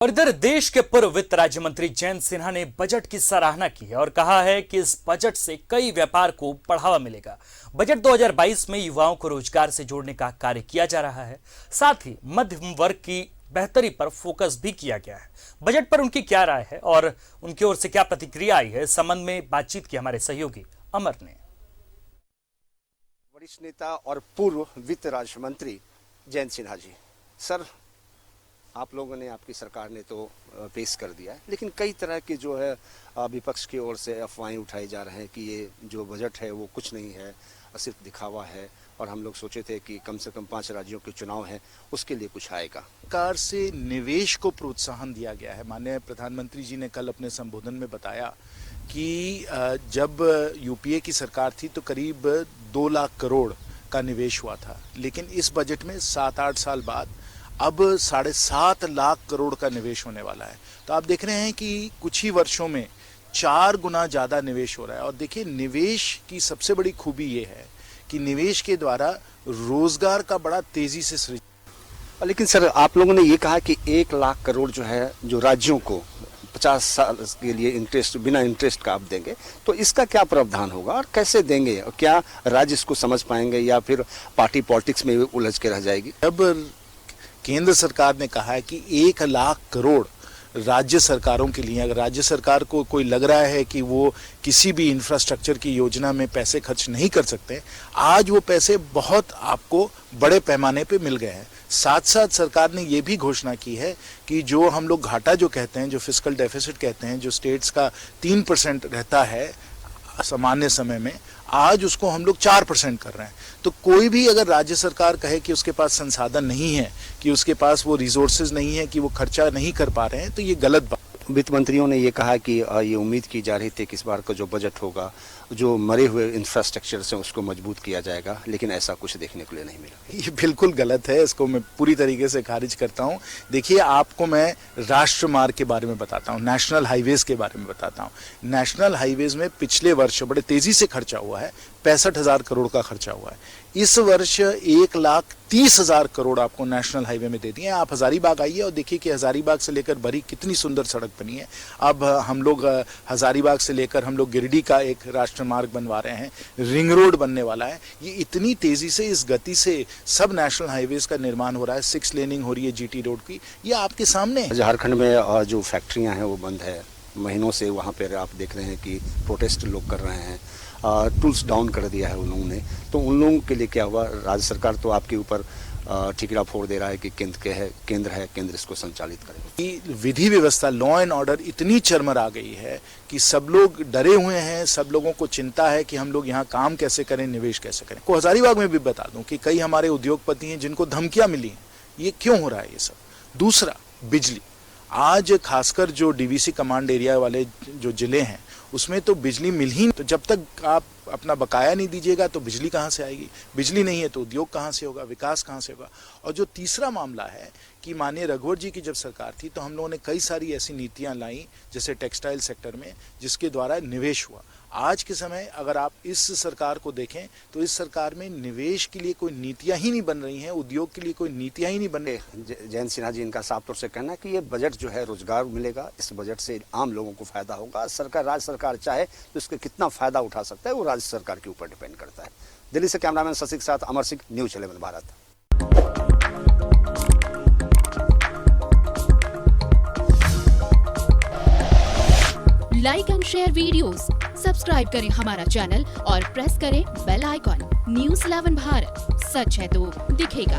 और इधर देश के पूर्व वित्त राज्य मंत्री जयंत सिन्हा ने बजट की सराहना की है और कहा है कि इस बजट से कई व्यापार को बढ़ावा मिलेगा। बजट 2022 में युवाओं को रोजगार से जोड़ने का कार्य किया जा रहा है। साथ ही मध्यम वर्ग की बेहतरी पर फोकस भी किया गया है। बजट पर उनकी क्या राय है और उनकी ओर से क्या प्रतिक्रिया आई है, इस संबंध में बातचीत की हमारे सहयोगी अमर ने। वरिष्ठ नेता और पूर्व वित्त राज्य मंत्री जयंत सिन्हा जी, सर, आप लोगों ने, आपकी सरकार ने तो पेश कर दिया है, लेकिन कई तरह के जो है विपक्ष की ओर से अफवाहें उठाई जा रहे हैं कि ये जो बजट है वो कुछ नहीं है, सिर्फ दिखावा है। और हम लोग सोचे थे कि कम से कम 5 राज्यों के चुनाव हैं, उसके लिए कुछ आएगा। सरकार से निवेश को प्रोत्साहन दिया गया है। माननीय प्रधानमंत्री जी ने कल अपने संबोधन में बताया कि जब यूपीए की सरकार थी तो करीब 2 लाख करोड़ का निवेश हुआ था, लेकिन इस बजट में 7-8 साल बाद अब 7.5 लाख करोड़ का निवेश होने वाला है। तो आप देख रहे हैं कि कुछ ही वर्षों में 4 गुना ज़्यादा निवेश हो रहा है। और देखिए, निवेश की सबसे बड़ी खूबी ये है कि निवेश के द्वारा रोजगार का बड़ा तेजी से सृजन। लेकिन सर, आप लोगों ने ये कहा कि 1 लाख करोड़ जो है, जो राज्यों को 50 साल के लिए इंटरेस्ट, बिना इंटरेस्ट का आप देंगे, तो इसका क्या प्रावधान होगा और कैसे देंगे? और क्या राज्य इसको समझ पाएंगे या फिर पार्टी पॉलिटिक्स में उलझ के रह जाएगी? अब केंद्र सरकार ने कहा है कि 1 लाख करोड़ राज्य सरकारों के लिए, अगर राज्य सरकार को कोई लग रहा है कि वो किसी भी इंफ्रास्ट्रक्चर की योजना में पैसे खर्च नहीं कर सकते, आज वो पैसे बहुत आपको बड़े पैमाने पे मिल गए हैं। साथ साथ सरकार ने ये भी घोषणा की है कि जो हम लोग घाटा जो कहते हैं, जो फिस्कल डेफिसिट कहते हैं, जो स्टेट्स का 3% रहता है सामान्य समय में, आज उसको हम लोग 4% कर रहे हैं। तो कोई भी अगर राज्य सरकार कहे कि उसके पास संसाधन नहीं है, कि उसके पास वो रिसोर्सेज नहीं है, कि वो खर्चा नहीं कर पा रहे हैं, तो ये गलत बात। वित्त मंत्रियों ने ये कहा कि ये उम्मीद की जा रही थी कि इस बार का जो बजट होगा, जो मरे हुए इंफ्रास्ट्रक्चर से उसको मजबूत किया जाएगा, लेकिन ऐसा कुछ देखने को लिए नहीं मिला। ये बिल्कुल गलत है, इसको मैं पूरी तरीके से खारिज करता हूँ। देखिए, आपको मैं राष्ट्र मार्ग के बारे में बताता हूँ, नेशनल हाईवेज के बारे में बताता हूँ। नेशनल हाईवेज में पिछले वर्ष बड़े तेजी से खर्चा हुआ है, 65,000 करोड़ का खर्चा हुआ है। इस वर्ष 1,30,000 करोड़ आपको नेशनल हाईवे में दे दिए। आप हजारीबाग आइए और देखिए कि हजारीबाग से लेकर बरी कितनी सुंदर सड़क बनी है। अब हम लोग हजारीबाग से लेकर हम लोग गिरिडीह का एक राष्ट्रीय मार्ग बनवा रहे हैं, रिंग रोड बनने वाला है। ये इतनी तेजी से, इस गति से सब नेशनल हाईवेज का निर्माण हो रहा है, 6 लेनिंग हो रही है जीटी रोड की, ये आपके सामने है। झारखंड में जो फैक्ट्रियां हैं वो बंद है, महीनों से वहाँ पर आप देख रहे हैं कि प्रोटेस्ट लोग कर रहे हैं, टूल्स डाउन कर दिया है उन लोगों ने। तो उन लोगों के लिए क्या हुआ? राज्य सरकार तो आपके ऊपर ठिकरा फोड़ दे रहा है कि केंद्र इसको संचालित करेगा। विधि व्यवस्था, लॉ एंड ऑर्डर इतनी चरमरा गई है कि सब लोग डरे हुए हैं, सब लोगों को चिंता है कि हम लोग यहाँ काम कैसे करें, निवेश कैसे करें। को हजारीबाग में भी बता दूं कि कई हमारे उद्योगपति हैं जिनको धमकियां मिली हैं। ये क्यों हो रहा है ये सब? दूसरा, बिजली। आज खासकर जो डीवीसी कमांड एरिया वाले जो जिले हैं, उसमें तो बिजली मिल ही नहीं। तो जब तक आप अपना बकाया नहीं दीजिएगा तो बिजली कहाँ से आएगी? बिजली नहीं है तो उद्योग कहाँ से होगा, विकास कहाँ से होगा? और जो तीसरा मामला है कि माननीय रघुवर जी की जब सरकार थी तो हम लोगों ने कई सारी ऐसी नीतियां लाई, जैसे टेक्सटाइल सेक्टर में, जिसके द्वारा निवेश हुआ। आज के समय अगर आप इस सरकार को देखें तो इस सरकार में निवेश के लिए कोई नीतियां ही नहीं बन रही हैं, उद्योग के लिए कोई नीतियां ही नहीं बन रही। जयंत सिन्हा जी, इनका साफ तौर से कहना है कि ये बजट जो है रोजगार मिलेगा, इस बजट से आम लोगों को फायदा होगा। राज्य सरकार चाहे तो इसका कितना फायदा उठा सकता है वो राज्य सरकार के ऊपर डिपेंड करता है। दिल्ली से कैमरामैन शशि के साथ Amar Singh, news 11 Bharat. Like and share videos, subscribe करें हमारा चैनल और प्रेस करें बेल आइकॉन। न्यूज़ 11 भारत, सच है तो दिखेगा।